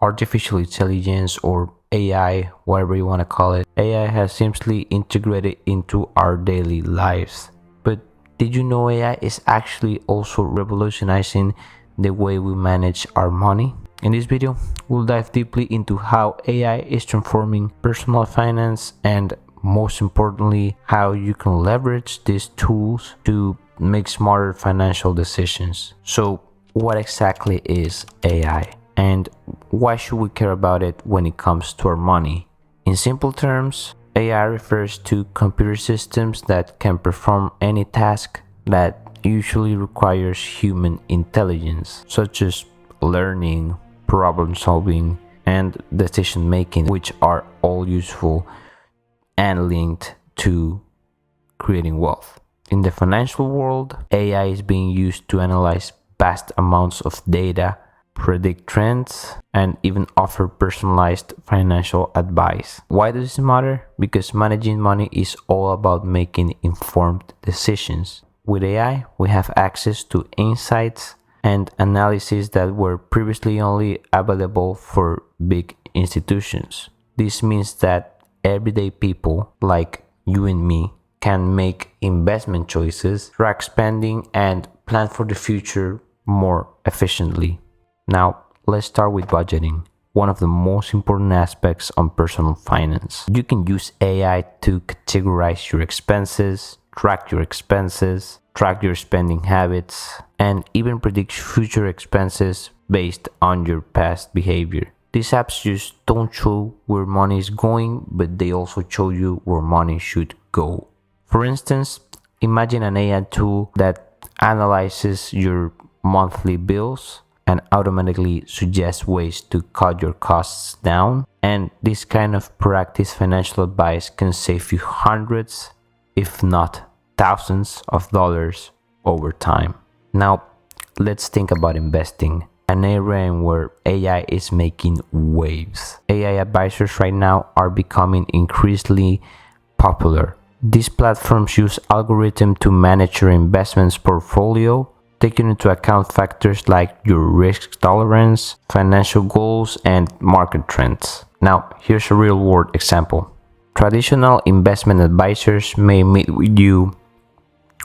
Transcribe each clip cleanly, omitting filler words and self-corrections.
Artificial intelligence or AI, whatever you want to call it, AI has seamlessly integrated into our daily lives. But did you know AI is actually also revolutionizing the way we manage our money? In this video, we'll dive deeply into how AI is transforming personal finance and, most importantly, how you can leverage these tools to make smarter financial decisions. So, what exactly is AI? And why should we care about it when it comes to our money? In simple terms, AI refers to computer systems that can perform any task that usually requires human intelligence, such as learning, problem solving, and decision making, which are all useful and linked to creating wealth. In the financial world, AI is being used to analyze vast amounts of data, predict trends, and even offer personalized financial advice. Why does this matter? Because managing money is all about making informed decisions. With AI, we have access to insights and analysis that were previously only available for big institutions. This means that everyday people like you and me can make investment choices, track spending, and plan for the future more efficiently. Now, let's start with budgeting, one of the most important aspects on personal finance. You can use AI to categorize your expenses, track your spending habits, and even predict future expenses based on your past behavior. These apps just don't show where money is going, but they also show you where money should go. For instance, imagine an AI tool that analyzes your monthly bills and automatically suggests ways to cut your costs down. And this kind of proactive financial advice can save you hundreds, if not thousands of dollars over time. Now, let's think about investing, an area where AI is making waves. AI advisors right now are becoming increasingly popular. These platforms use algorithms to manage your investments portfolio, taking into account factors like your risk tolerance, financial goals, and market trends. Now, here's a real-world example. Traditional investment advisors may meet with you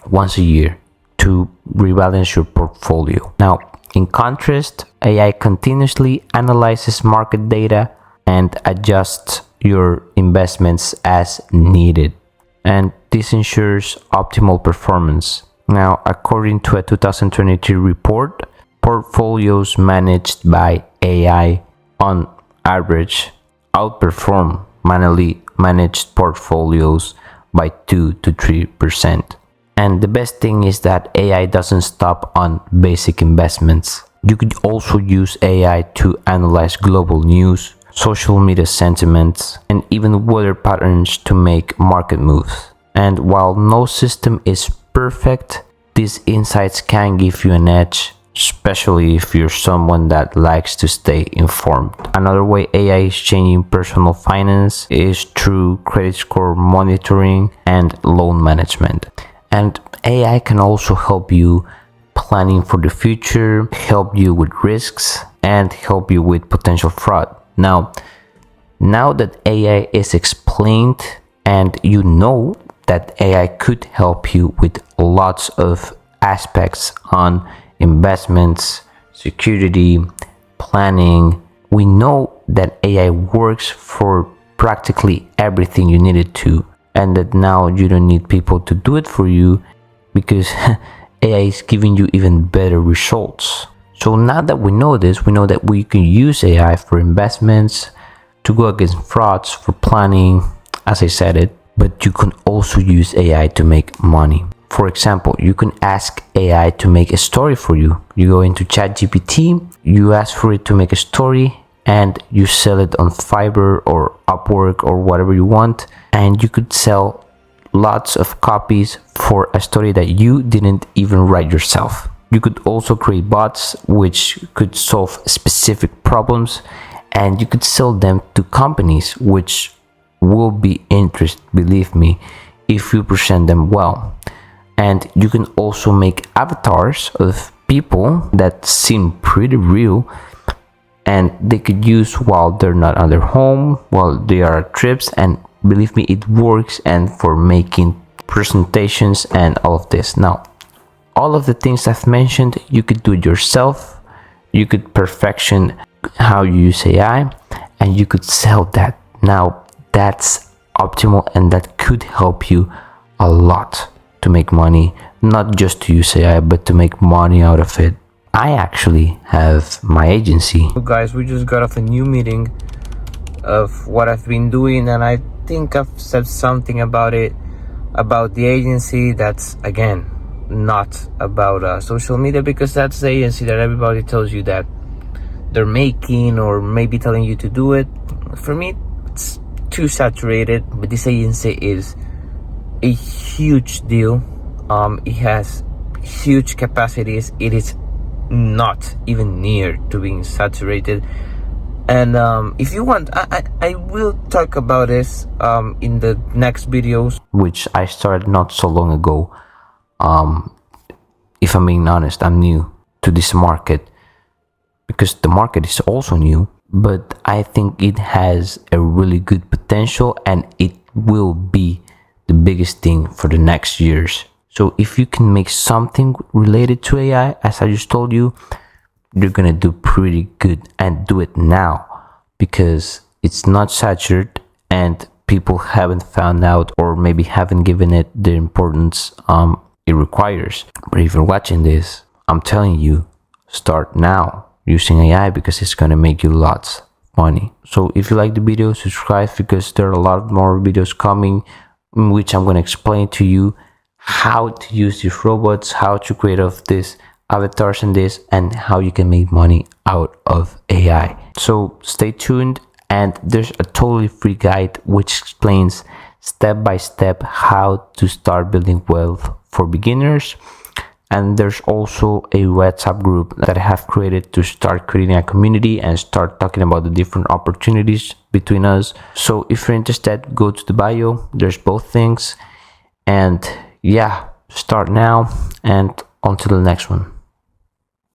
once a year to rebalance your portfolio. Now, in contrast, AI continuously analyzes market data and adjusts your investments as needed. And this ensures optimal performance. Now, according to a 2023 report, portfolios managed by AI on average outperform manually managed portfolios by 2 to 3%. And the best thing is that AI doesn't stop on basic investments. You could also use AI to analyze global news, social media sentiments, and even weather patterns to make market moves. And while no system is perfect, these insights can give you an edge, especially if you're someone that likes to stay informed. Another way AI is changing personal finance is through credit score monitoring and loan management. And AI can also help you planning for the future, help you with risks, and help you with potential fraud. Now that AI is explained and you know that AI could help you with lots of aspects on investments, security, planning, we know that AI works for practically everything you need it to, and that now you don't need people to do it for you because AI is giving you even better results. So now that we know this, we know that we can use AI for investments, to go against frauds, for planning, as I said it, but you can also use AI to make money. For example, you can ask AI to make a story for you. You go into ChatGPT, you ask for it to make a story, and you sell it on Fiverr or Upwork or whatever you want, and you could sell lots of copies for a story that you didn't even write yourself. You could also create bots which could solve specific problems, and you could sell them to companies which will be interested, believe me, if you present them well. And you can also make avatars of people that seem pretty real and they could use while they're not on their home, while they are at trips. And believe me, it works, and for making presentations and all of this. Now, all of the things I've mentioned, you could do it yourself. You could perfection how you use AI, and you could sell that. Now, that's optimal, and that could help you a lot to make money, not just to use AI, but to make money out of it. I actually have my agency. Guys, we just got off a new meeting of what I've been doing, and I think I've said something about it, about the agency. That's again not about social media, because that's the agency that everybody tells you that they're making, or maybe telling you to do it. For me, it's too saturated, but this agency is a huge deal. It has huge capacities. It is not even near to being saturated. And if you want, I will talk about this in the next videos, which I started not so long ago. If I'm being honest, I'm new to this market, because the market is also new, but I think it has a really good potential, and it will be the biggest thing for the next years. So if you can make something related to AI, as I just told you, you're gonna do pretty good, and do it now, because it's not saturated and people haven't found out, or maybe haven't given it the importance it requires. But if you're watching this, I'm telling you, start now using AI, because it's gonna make you lots of money. So if you like the video, subscribe, because there are a lot more videos coming in which I'm gonna explain to you how to use these robots, how to create of this avatars and this, and how you can make money out of AI. So stay tuned, and there's a totally free guide which explains step by step how to start building wealth for beginners. And there's also a WhatsApp group that I have created to start creating a community and start talking about the different opportunities between us. So if you're interested, go to the bio, there's both things. And yeah, start now, and until the next one.